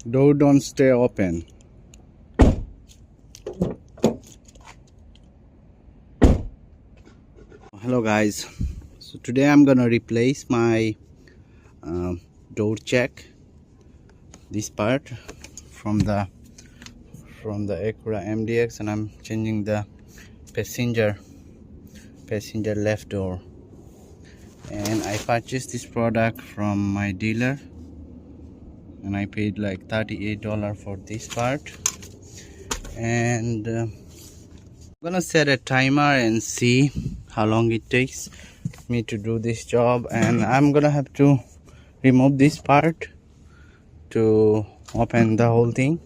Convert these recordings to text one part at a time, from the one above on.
Door don't stay open. Hello guys, so today I'm gonna replace my door check, this part from the Acura MDX, and I'm changing the passenger left door. And I purchased this product from my dealer and I paid like $38 for this part. And I'm gonna set a timer and see how long it takes me to do this job. And I'm gonna have to remove this part to open the whole thing.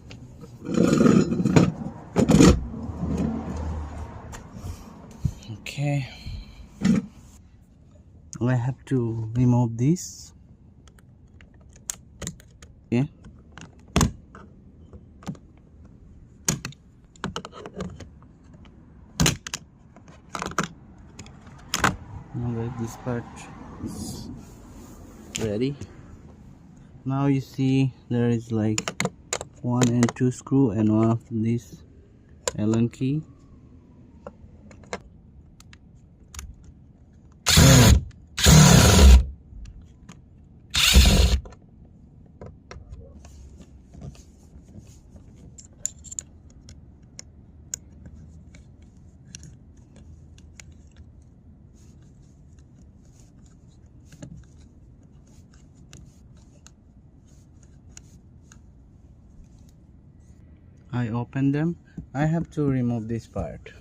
Okay, I have to remove this. Okay, alright, this part is ready. Now you see there is like 1 and 2 screw and one of this Allen key. I open them. I have to remove this part.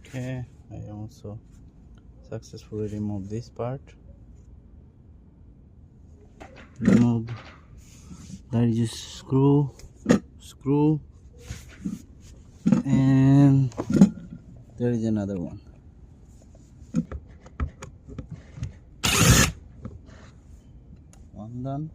Okay, I also successfully removed this part. Remove, there is a screw, and there is another one. One done.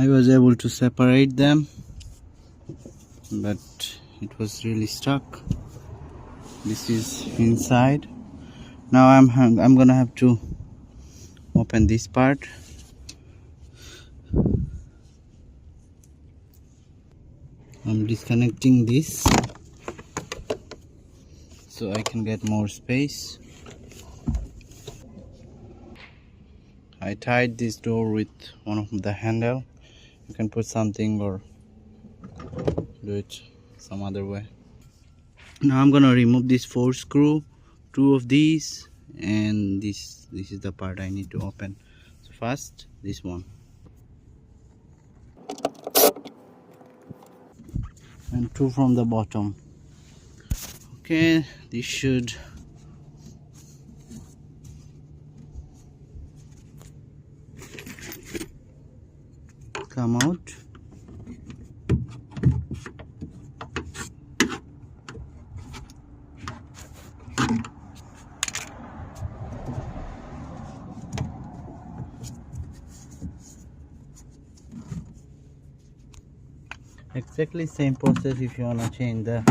I was able to separate them, but it was really stuck. This is inside. Now I'm gonna have to open this part. I'm disconnecting this so I can get more space. I tied this door with one of the handle. You can put something or do it some other way. Now I'm gonna remove this 4 screw, 2 of these, and this is the part I need to open. So first this one, and 2 from the bottom. Okay, this should come out. Exactly same process if you want to change the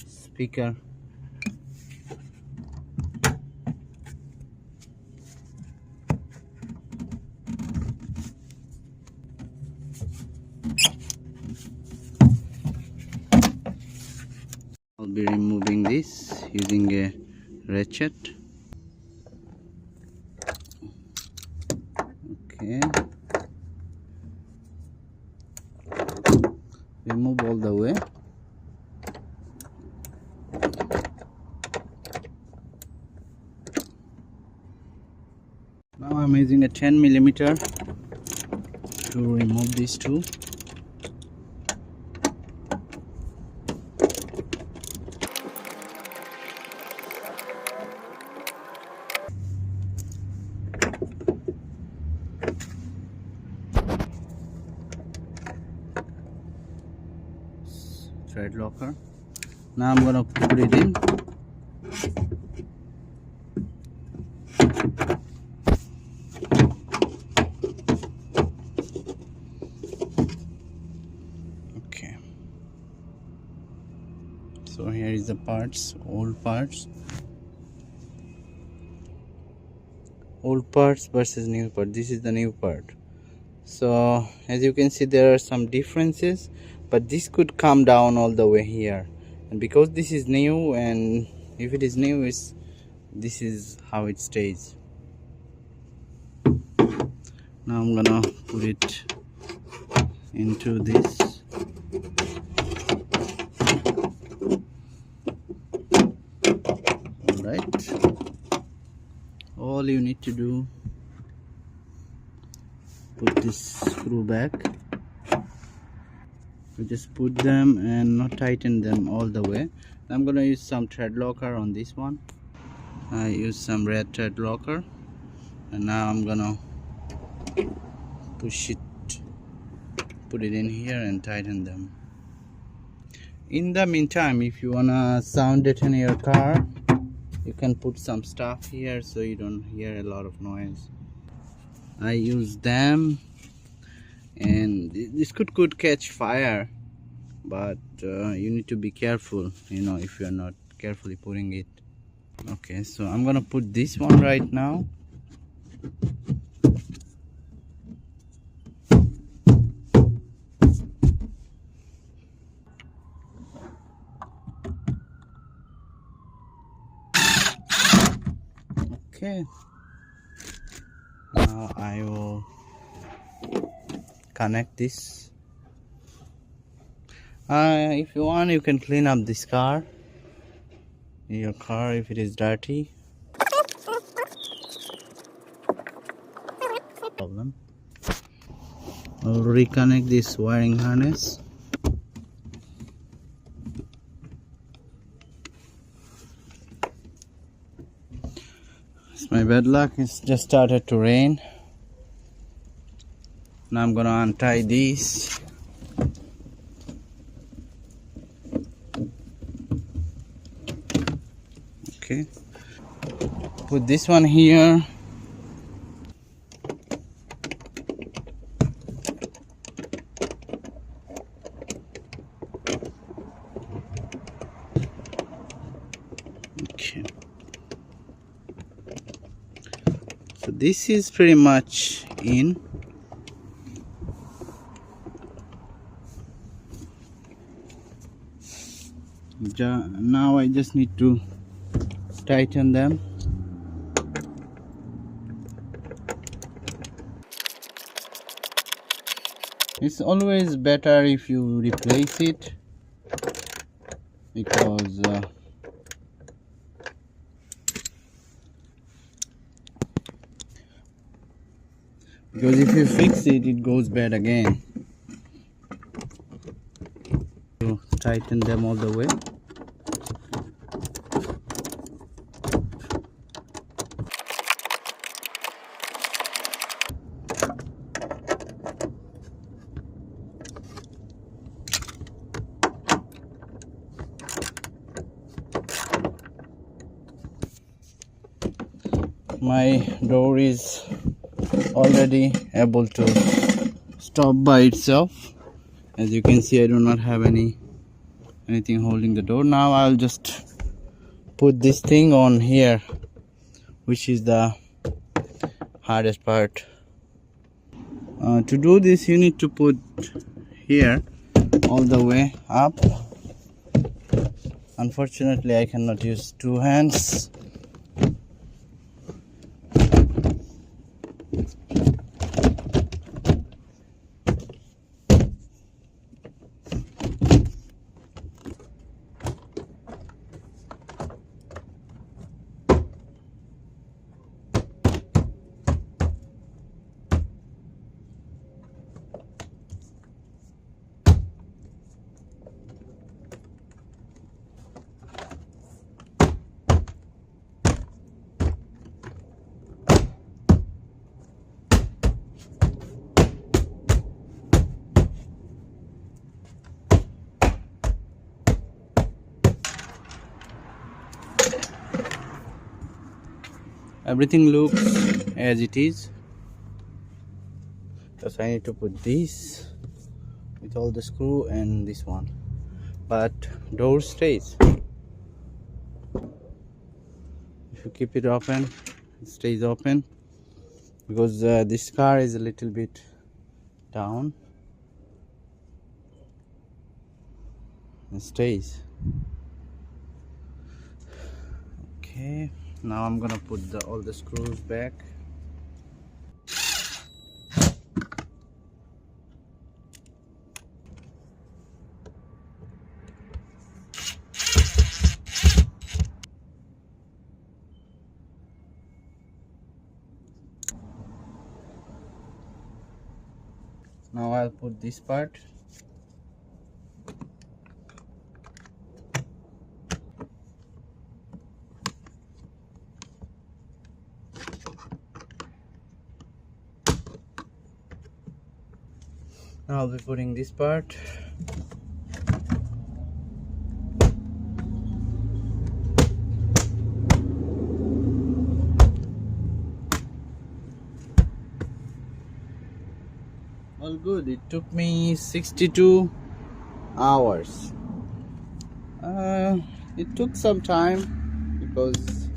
speaker. I'll be removing this using a ratchet. Okay, remove all the way. Now I'm using a 10mm to remove these two. Thread locker. Now I'm gonna put it in. Okay, so here is the parts, old parts versus new part. This is the new part. So as you can see, there are some differences, but this could come down all the way here, and because this is new, and if it is new, this is how it stays. Now I'm gonna put it into this. All right, all you need to do, put this screw back. You just put them and not tighten them all the way. I'm gonna use some thread locker on this one. I use some red thread locker, and now I'm gonna push it, put it in here and tighten them. In the meantime, if you wanna sound deaden your car, you can put some stuff here so you don't hear a lot of noise. I use them, and this could catch fire, but you need to be careful, you know, if you're not carefully putting it. Okay, so I'm gonna put this one right now. Okay, now I will connect this. If you want, you can clean up this car, your car, if it is dirty. Problem. I'll reconnect this wiring harness. It's my bad luck, it's just started to rain. Now I'm gonna untie these. Okay, put this one here. Okay, so this is pretty much in. Now I just need to tighten them. It's always better if you replace it, because if you fix it, it goes bad again. So tighten them all the way. My door is already able to stop by itself. As you can see, I do not have anything holding the door. Now I'll just put this thing on here, which is the hardest part. To do this, you need to put here all the way up. Unfortunately, I cannot use two hands. everything looks as it is. Just I need to put this with all the screw and this one, but door stays. If you keep it open, it stays open, because this car is a little bit down. It stays. Okay, now I'm gonna put all the screws back. Now I'll put this part. Now I'll be putting this part. All good. It took me 62 hours. It took some time because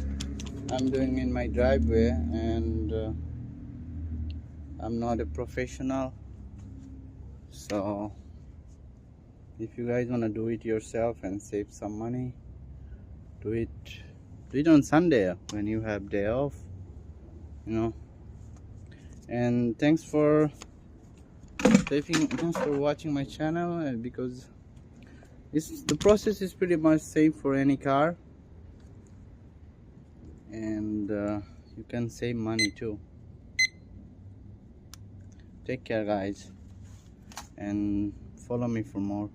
I'm doing in my driveway, and I'm not a professional. So if you guys want to do it yourself and save some money, do it on Sunday when you have day off, you know. And thanks for watching my channel, because the process is pretty much same for any car, and you can save money too. Take care, guys, and follow me for more.